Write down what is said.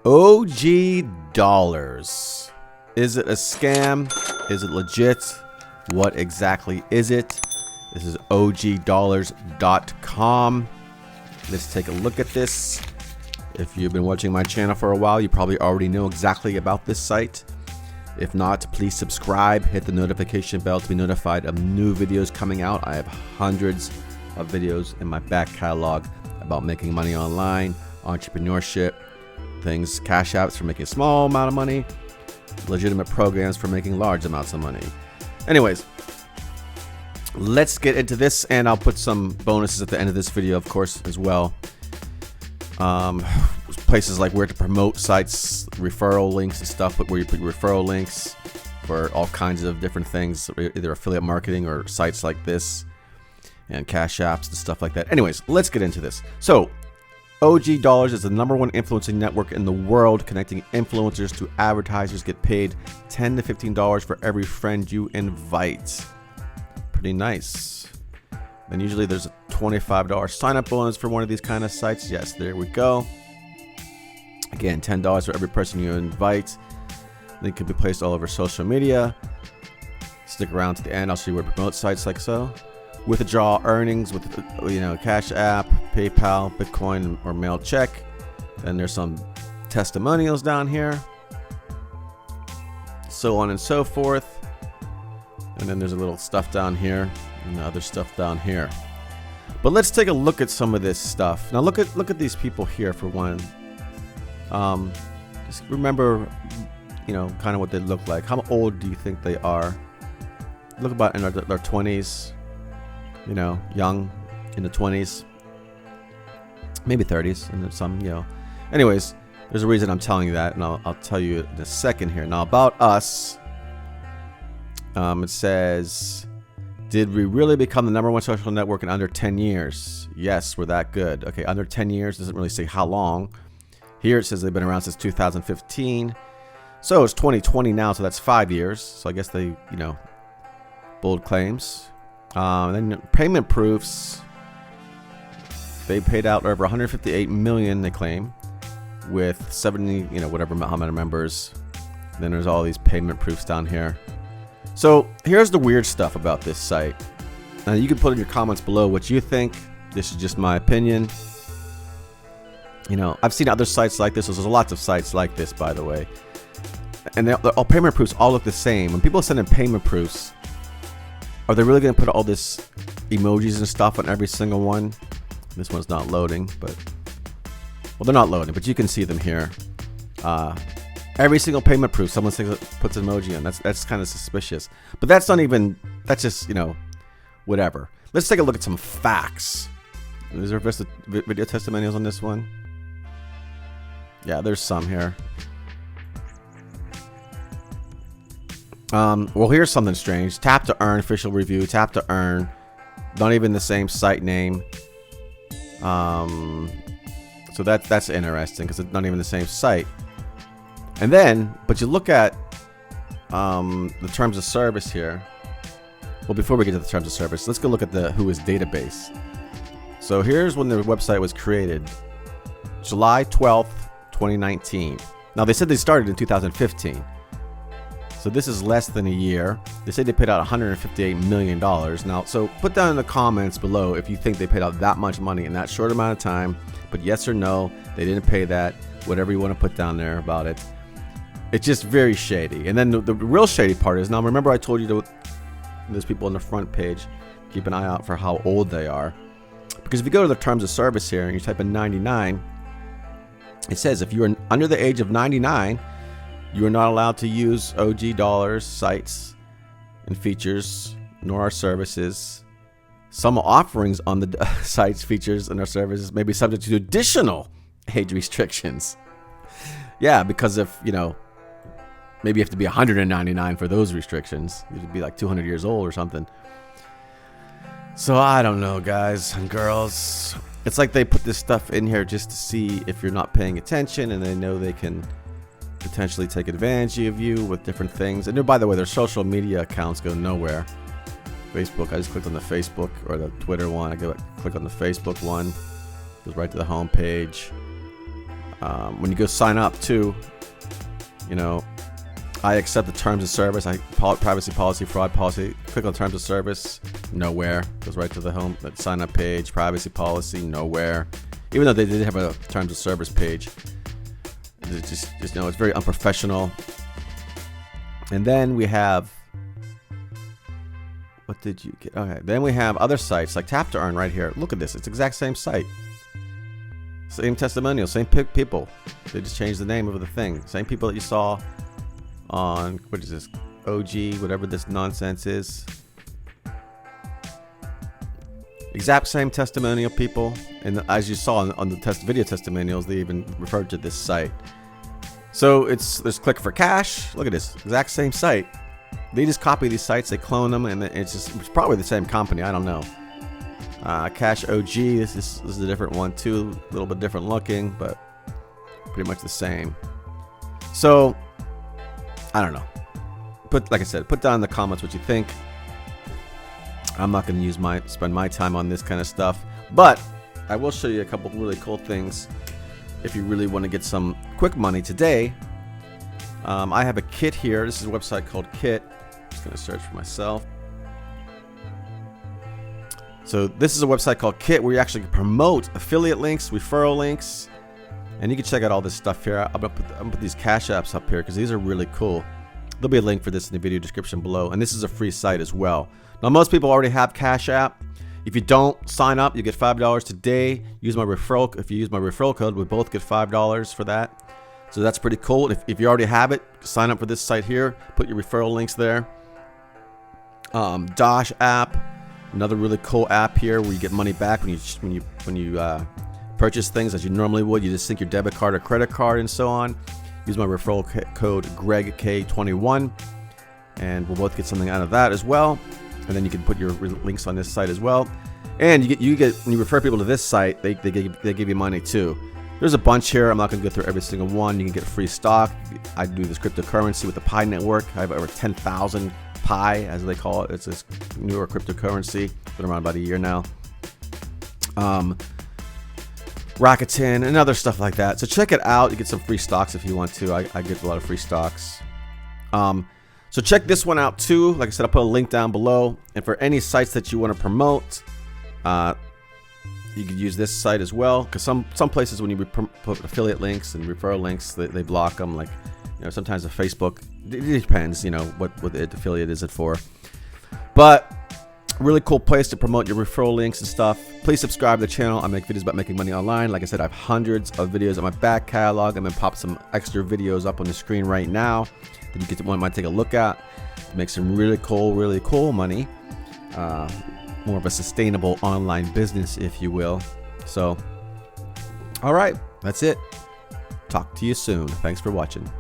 OGDollars. Is it a scam? Is it legit? What exactly is it? This is OGDollars.com. Let's take a look at this. If you've been watching my channel for a while, you probably already know exactly about this site. If not, please subscribe, hit the notification bell to be notified of new videos coming out. I have hundreds of videos in my back catalog about making money online, entrepreneurship, things, cash apps for making a small amount of money, legitimate programs for making large amounts of money. Anyways, let's get into this, and I'll put some bonuses at the end of this video, of course, as well. Places like where to promote sites, referral links and stuff, but where you put referral links for all kinds of different things, either affiliate marketing or sites like this, and cash apps and stuff like that. Anyways, let's get into this. So, OGDollars is the #1 influencing network in the world, connecting influencers to advertisers. Get paid $10 to $15 for every friend you invite. Pretty nice. And usually there's a $25 sign-up bonus for one of these kind of sites. Yes, there we go. Again, $10 for every person you invite. Link can be placed all over social media. Stick around to the end. I'll show you where to promote sites like so. Withdraw earnings with, Cash App, PayPal, Bitcoin, or mail check. Then there's some testimonials down here, so on and so forth. And then there's a little stuff down here and other stuff down here. But let's take a look at some of this stuff. Now look at these people here for one. Just remember, kind of what they look like. How old do you think they are? Look about in their 20s. Young in the 20s, maybe 30s, and then some, Anyways, there's a reason I'm telling you that, and I'll tell you in a second here. Now, about us, it says, did we really become the #1 social network in under 10 years? Yes, we're that good. Okay, under 10 years doesn't really say how long. Here it says they've been around since 2015. So it's 2020 now, so that's 5 years. So I guess they, bold claims. Then payment proofs. They paid out over 158 million, they claim, with 70, whatever how many members. Then there's all these payment proofs down here. So here's the weird stuff about this site. Now you can put in your comments below what you think. This is just my opinion. I've seen other sites like this. There's lots of sites like this, by the way. And they're all payment proofs all look the same. When people send in payment proofs, are they really going to put all this emojis and stuff on every single one? This one's not loading, but... Well, they're not loading, but you can see them here. Every single payment proof, someone puts an emoji on. That's kind of suspicious. But that's not even... That's just, whatever. Let's take a look at some facts. Is there video testimonials on this one? Yeah, there's some here. Well, here's something strange. Tap to earn, official review, tap to earn. Not even the same site name. So that's interesting because it's not even the same site. And then, but you look at the terms of service here. Well, before we get to the terms of service, let's go look at the Whois database. So here's when the website was created. July 12th, 2019. Now, they said they started in 2015. So this is less than a year. They say they paid out $158 million. Now, so put down in the comments below if you think they paid out that much money in that short amount of time. But yes or no, they didn't pay that. Whatever you want to put down there about it. It's just very shady. And then the real shady part is, now remember I told you there's people on the front page. Keep an eye out for how old they are. Because if you go to the terms of service here and you type in 99, it says if you're under the age of 99, you are not allowed to use OGDollars sites and features, nor our services. Some offerings on the sites, features, and our services may be subject to additional age restrictions. Yeah, because if, maybe you have to be 199 for those restrictions. You'd be like 200 years old or something. So I don't know, guys and girls. It's like they put this stuff in here just to see if you're not paying attention, and they know they can potentially take advantage of you with different things. And by the way, their social media accounts go nowhere. Facebook, I just clicked on the Facebook or the Twitter one. I click on the Facebook one, goes right to the home page. When you go sign up too, you know, I accept the terms of service. Privacy policy, fraud policy. Click on terms of service. Nowhere. Goes right to the home sign up page. Privacy policy. Nowhere. Even though they did have a terms of service page, it's just it's very unprofessional. And then we have, what did you get? Okay. Then we have other sites like Tap to Earn right here. Look at this. It's the exact same site. Same testimonial. Same people. They just changed the name of the thing. Same people that you saw on, what is this, OG, whatever this nonsense is. Exact same testimonial people, and as you saw on the video testimonials, they even referred to this site. So there's Click for Cash. Look at this, exact same site. They just copy these sites, they clone them, and it's probably the same company. I don't know. Cash OG. This is a different one too, a little bit different looking, but pretty much the same. So I don't know. Like I said, put down in the comments what you think. I'm not going to spend my time on this kind of stuff, but I will show you a couple really cool things if you really want to get some quick money today. I have a kit here. This is a website called Kit. I'm just going to search for myself. So this is a website called Kit where you actually promote affiliate links, referral links, and you can check out all this stuff here. I'm gonna put these Cash Apps up here because these are really cool. There'll be a link for this in the video description below, and this is a free site as well. Now most people already have Cash App. If you don't sign up, you get $5 today. Use my referral. If you use my referral code, we both get $5 for that. So that's pretty cool. If you already have it, sign up for this site here. Put your referral links there. Dosh app, another really cool app here where you get money back when you purchase things as you normally would. You just sync your debit card or credit card and so on. Use my referral code GregK21, and we'll both get something out of that as well. And then you can put your links on this site as well. And you get when you refer people to this site, they give you money too. There's a bunch here. I'm not going to go through every single one. You can get free stock. I do this cryptocurrency with the Pi network. I have over 10,000 Pi, as they call it. It's this newer cryptocurrency. Been around about a year now. Rakuten and other stuff like that. So check it out. You get some free stocks if you want to. I get a lot of free stocks. So check this one out too. Like I said, I'll put a link down below. And for any sites that you want to promote, you could use this site as well. Because some places when you put affiliate links and referral links, they block them. Like, you know, sometimes the Facebook, it depends, you know, what affiliate is it for. But really cool place to promote your referral links and stuff. Please subscribe to the channel. I make videos about making money online. Like I said, I have hundreds of videos on my back catalog. I'm going to pop some extra videos up on the screen right now that you might take a look at to make some really cool money. More of a sustainable online business, if you will. So, all right, that's it. Talk to you soon. Thanks for watching.